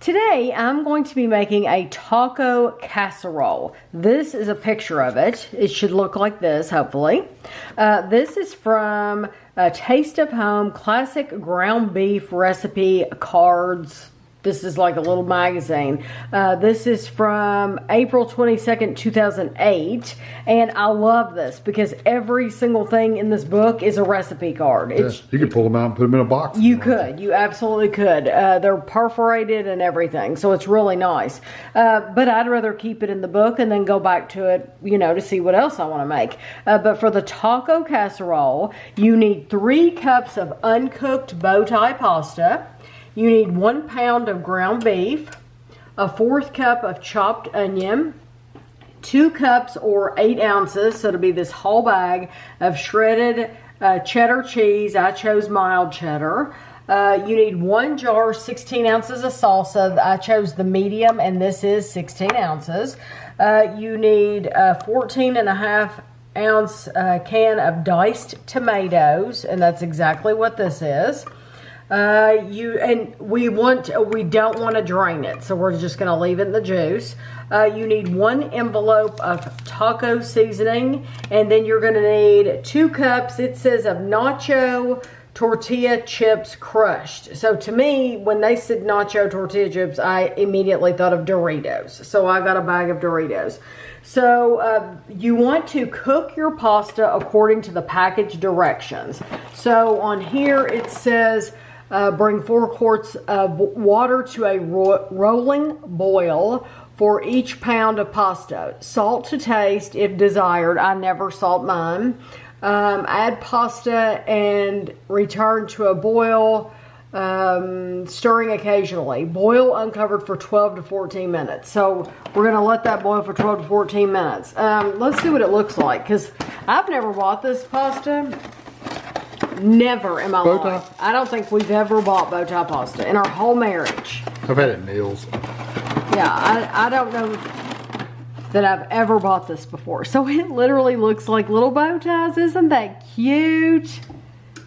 Today, I'm going to be making a taco casserole. This is a picture of it. It should look like this, hopefully. This is from Taste of Home Classic Ground Beef Recipe Cards. This is like a little magazine. This is from April 22nd, 2008. And I love this because every single thing in this book is a recipe card. Yeah, you could pull them out and put them in a box. You could. You absolutely could. They're perforated and everything. So it's really nice. But I'd rather keep it in the book and then go back to it, you know, to see what else I want to make. But for the taco casserole, you need 3 cups of uncooked bow tie pasta. You need 1 pound of ground beef, a 1/4 cup of chopped onion, 2 cups or 8 ounces, so it'll be this whole bag of shredded cheddar cheese. I chose mild cheddar. You need 1 jar, 16 ounces of salsa. I chose the medium, and this is 16 ounces. You need a 14.5 ounce can of diced tomatoes, and that's exactly what this is. We don't want to drain it, so we're just going to leave it in the juice. You need 1 envelope of taco seasoning, and then you're going to need 2 cups, it says, of nacho tortilla chips crushed. So to me, when they said nacho tortilla chips, I immediately thought of Doritos. So I got a bag of Doritos. So you want to cook your pasta according to the package directions. So on here it says, bring 4 quarts of water to a rolling boil for each pound of pasta. Salt to taste if desired. I never salt mine. Add pasta and return to a boil, stirring occasionally. Boil uncovered for 12 to 14 minutes. So we're going to let that boil for 12 to 14 minutes. Let's see what it looks like, because I've never bought this pasta. Never in my life. I don't think we've ever bought bow tie pasta in our whole marriage. I've had it at Neil's. Yeah, I don't know that I've ever bought this before. So it literally looks like little bow ties. Isn't that cute?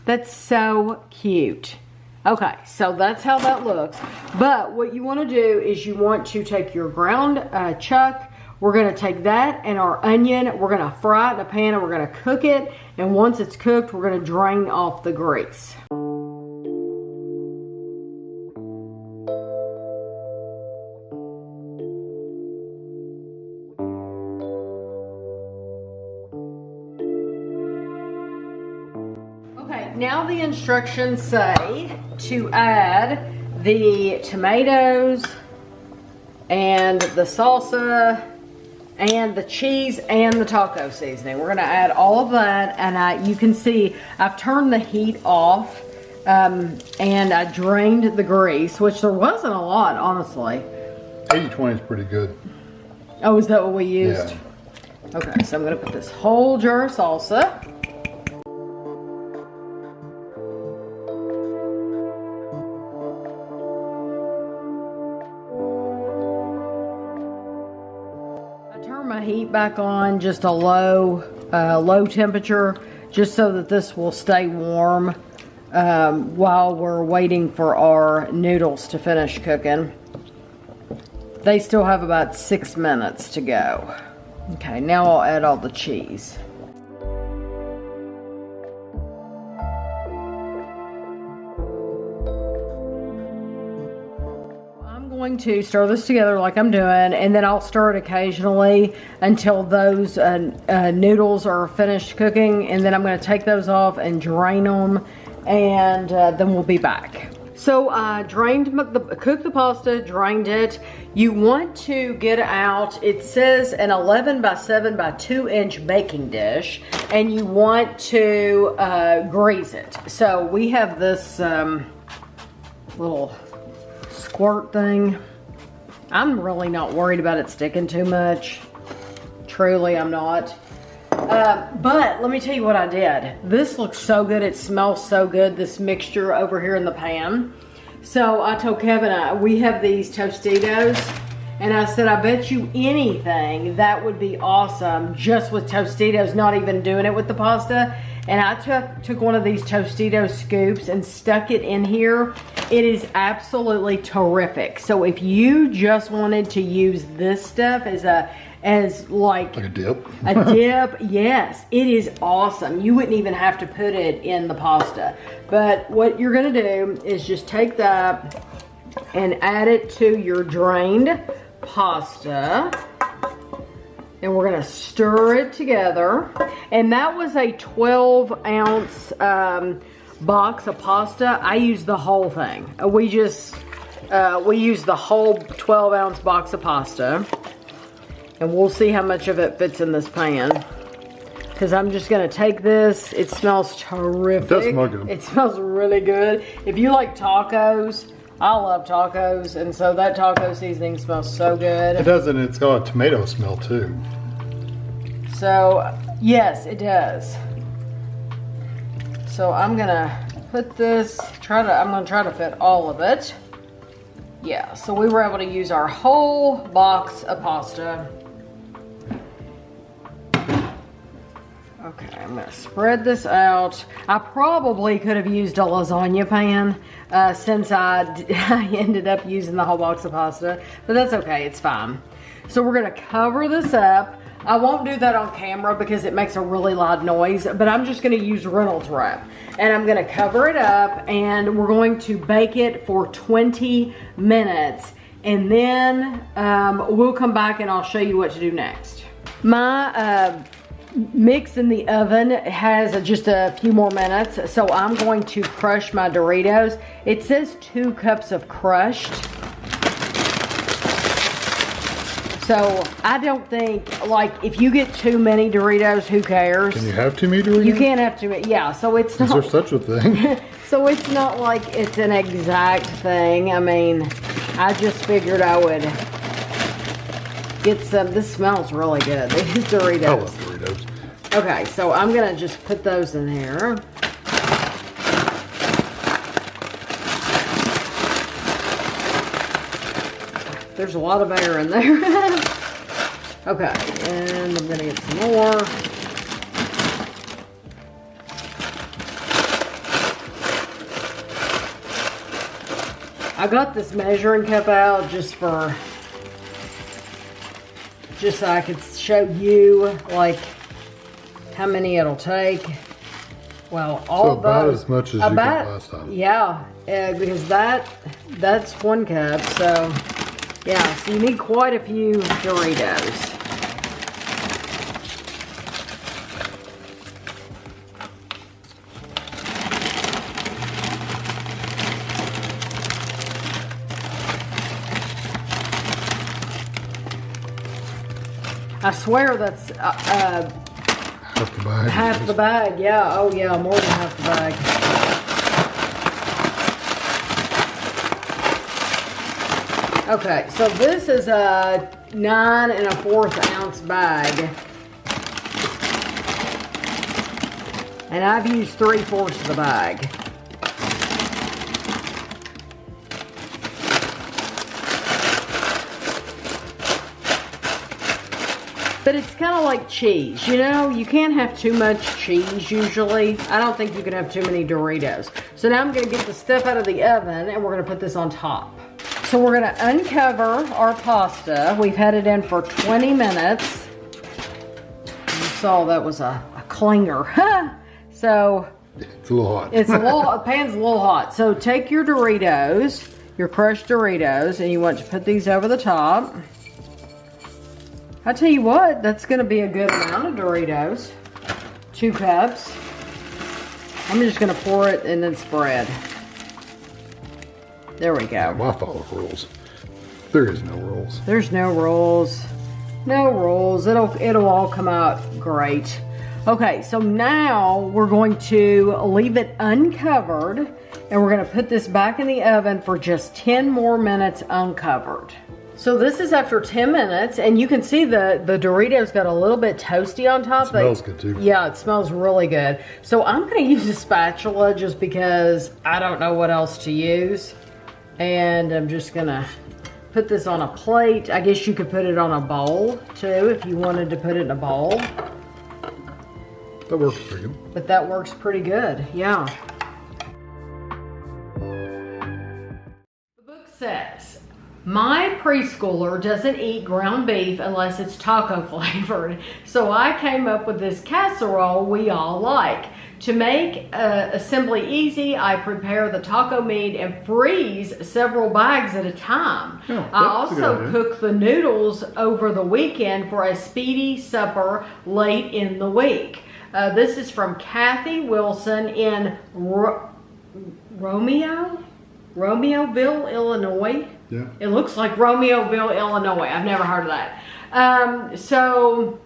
That's so cute. Okay, so that's how that looks. But what you want to do is you want to take your ground chuck. We're going to take that and our onion, we're going to fry it in a pan, and we're going to cook it. And once it's cooked, we're going to drain off the grease. Okay, now the instructions say to add the tomatoes and the salsa and the cheese and the taco seasoning. We're gonna add all of that, and you can see I've turned the heat off, and I drained the grease, which there wasn't a lot, honestly. 80-20 is pretty good. Oh, is that what we used? Yeah. Okay, so I'm gonna put this whole jar of salsa. My heat back on just a low temperature, just so that this will stay warm while we're waiting for our noodles to finish cooking. They still have about 6 minutes to go. Okay, now I'll add all the cheese. Going to stir this together like I'm doing, and then I'll stir it occasionally until those noodles are finished cooking, and then I'm going to take those off and drain them, and then we'll be back. So I cooked the pasta, drained it. You want to get out, it says an 11 by 7 by 2 inch baking dish, and you want to grease it. So we have this little squirt thing. I'm really not worried about it sticking too much. Truly, I'm not. But let me tell you what I did. This looks so good. It smells so good, this mixture over here in the pan. So I told Kevin, we have these Tostitos, and I said, I bet you anything that would be awesome just with Tostitos, not even doing it with the pasta. And I took one of these Tostito scoops and stuck it in here, It is absolutely terrific. So if you just wanted to use this stuff as like a dip. A dip, yes, it is awesome. You wouldn't even have to put it in the pasta. But what you're gonna do is just take that and add it to your drained pasta. And we're gonna stir it together. And that was a 12-ounce box of pasta. I used the whole thing. We used the whole 12-ounce box of pasta. And we'll see how much of it fits in this pan. Because I'm just gonna take this. It smells terrific. It does smell good. It smells really good. If you like tacos, I love tacos, and so that taco seasoning smells so good. It does, and it's got a tomato smell too. So, yes, it does. So I'm gonna put this, I'm gonna try to fit all of it. Yeah, so we were able to use our whole box of pasta. Okay, I'm gonna spread this out. I probably could have used a lasagna pan since I ended up using the whole box of pasta, but that's okay, it's fine. So we're gonna cover this up. I won't do that on camera because it makes a really loud noise, but I'm just gonna use Reynolds wrap. And I'm gonna cover it up and we're going to bake it for 20 minutes. And then we'll come back and I'll show you what to do next. My mix in the oven has just a few more minutes, so I'm going to crush my Doritos. It says 2 cups of crushed. So I don't think, like, if you get too many Doritos, who cares? Can you have too many Doritos? You can't have too many, yeah, so it's not. Is there such a thing? So it's not like it's an exact thing. I mean, I just figured I would get some. This smells really good. These Doritos. I love Doritos. Okay, so I'm gonna just put those in here. There's a lot of air in there. Okay, and I'm gonna get some more. I got this measuring cup out just so I could show you like how many it'll take. Well, all so of about those, as much as you got last time. Yeah, because that's 1 cup. So yeah, so you need quite a few Doritos. I swear that's Half the bag. half the bag, yeah. Oh yeah, more than half the bag. Okay, so this is a 9 1/4 ounce bag. And I've used 3/4 of the bag. But it's kind of like cheese, you know? You can't have too much cheese usually. I don't think you can have too many Doritos. So now I'm gonna get the stuff out of the oven and we're gonna put this on top. So we're gonna uncover our pasta. We've had it in for 20 minutes. You saw that was a clinger. So it's a little hot. The pan's a little hot. So take your Doritos, your crushed Doritos, and you want to put these over the top. I tell you what, that's gonna be a good amount of Doritos. 2 cups. I'm just gonna pour it and then spread. There we go. Well, I follow rules. There is no rules. There's no rules. No rules. It'll all come out great. Okay, so now we're going to leave it uncovered and we're gonna put this back in the oven for just 10 more minutes uncovered. So this is after 10 minutes, and you can see the Doritos got a little bit toasty on top. It smells good too. Yeah, it smells really good. So I'm gonna use a spatula just because I don't know what else to use. And I'm just gonna put this on a plate. I guess you could put it on a bowl too if you wanted to put it in a bowl. That works pretty good. But that works pretty good, yeah. says, my preschooler doesn't eat ground beef unless it's taco flavored. So I came up with this casserole we all like. To make assembly easy, I prepare the taco meat and freeze several bags at a time. Oh, I also cook the noodles over the weekend for a speedy supper late in the week. This is from Kathy Wilson in Romeoville, Illinois. Yeah. It looks like Romeoville, Illinois. I've never heard of that. So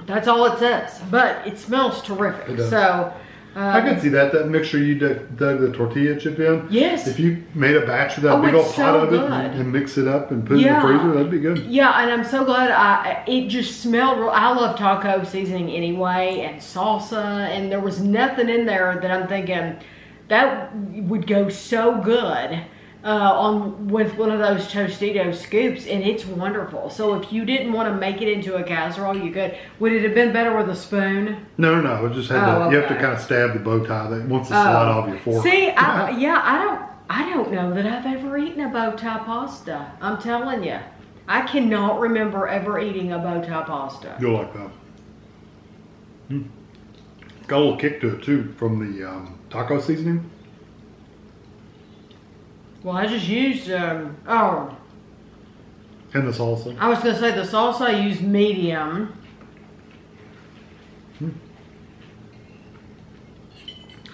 that's all it says, but it smells terrific. It does. So I can see that mixture you dug the tortilla chip in. Yes. If you made a batch of that big old pot of it and mix it up and put it in the freezer, that'd be good. Yeah, and I'm so glad it just smelled real. I love taco seasoning anyway, and salsa, and there was nothing in there that I'm thinking that would go so good with one of those Tostitos scoops, and it's wonderful. So if you didn't want to make it into a casserole, you could. Would it have been better with a spoon? No. It just had you have to kind of stab the bow tie that wants to slide off your fork. See, I don't know that I've ever eaten a bow tie pasta. I'm telling you, I cannot remember ever eating a bow tie pasta. You'll like that. Got a little kick to it too from the taco seasoning. Well, I just used, And the salsa. I was going to say the salsa I used medium.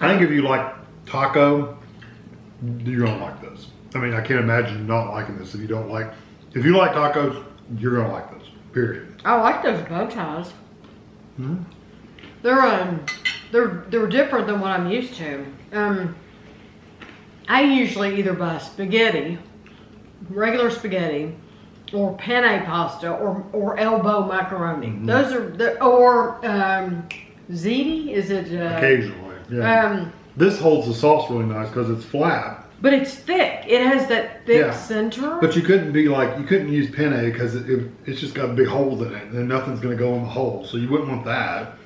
I think if you like taco, you're going to like this. I mean, I can't imagine not liking this if you don't like. If you like tacos, you're going to like this, period. I like those bow ties. They're different than what I'm used to. I usually either buy spaghetti, regular spaghetti, or penne pasta, or elbow macaroni. Those are ziti. Is it? Occasionally, yeah. This holds the sauce really nice because it's flat. But it's thick. It has that thick center. But you couldn't use penne because it's just got big holes in it, and nothing's going to go in the hole. So you wouldn't want that.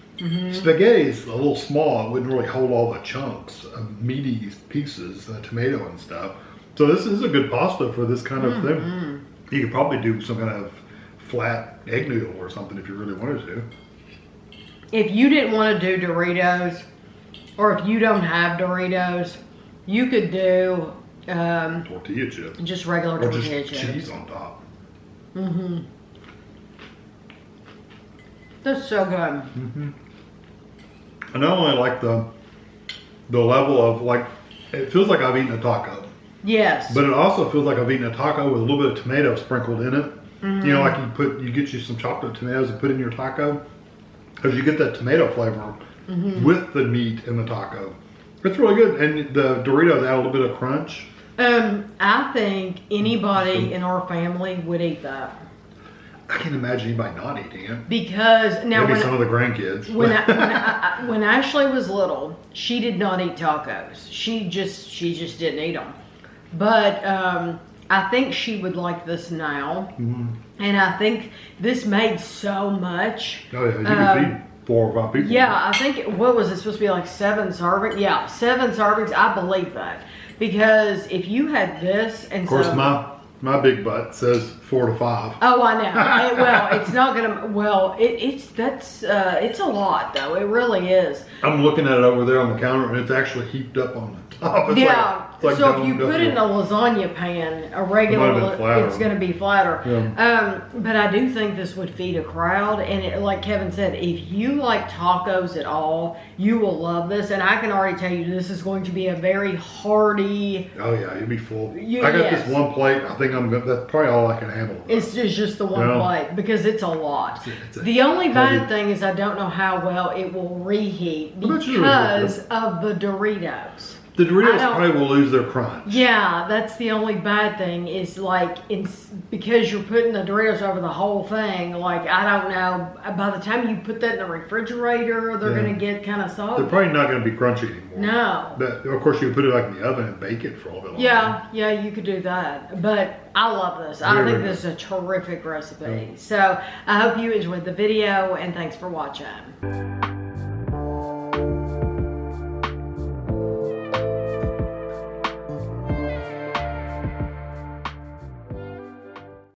Spaghetti is a little small. It wouldn't really hold all the chunks of meaty pieces, tomato and stuff. So this is a good pasta for this kind of thing. You could probably do some kind of flat egg noodle or something if you really wanted to. If you didn't want to do Doritos, or if you don't have Doritos, you could do tortilla chips. Just regular tortilla just chips. Cheese on top. That's so good. I not only like the level of it feels like I've eaten a taco. Yes. But it also feels like I've eaten a taco with a little bit of tomato sprinkled in it. You know, like you get you some chocolate tomatoes and put in your taco, because you get that tomato flavor with the meat in the taco. It's really good, and the Doritos add a little bit of crunch. I think anybody in our family would eat that. I can't imagine anybody not eating it. Because now maybe some of the grandkids. When Ashley was little, she did not eat tacos. She just didn't eat them. But I think she would like this now, and I think this made so much. Oh yeah, you could feed 4 or 5 people. Yeah, I think what was it supposed to be, like 7 servings? Yeah, 7 servings. I believe that, because if you had this and of course my big butt says 4 to 5. Oh, I know. Well, it's not gonna. Well, it's a lot though. It really is. I'm looking at it over there on the counter, and it's actually heaped up on the top. It's like so if you put it in a lasagna pan, a regular, it's going to be flatter. Yeah. But I do think this would feed a crowd, and like Kevin said, if you like tacos at all, you will love this. And I can already tell you, this is going to be a very hearty. Oh yeah, you'd be full. I got this one plate. I think that's probably all I can handle. It's just the one plate, because it's a lot. The only bad thing is I don't know how well it will reheat because of the Doritos. The Doritos probably will lose their crunch. Yeah, that's the only bad thing is because you're putting the Doritos over the whole thing. Like, I don't know, by the time you put that in the refrigerator, they're going to get kind of soggy. They're probably not going to be crunchy anymore. No. But of course, you can put it in the oven and bake it for a little bit longer. Yeah, you could do that. But I love this. I think this is a terrific recipe. So I hope you enjoyed the video, and thanks for watching.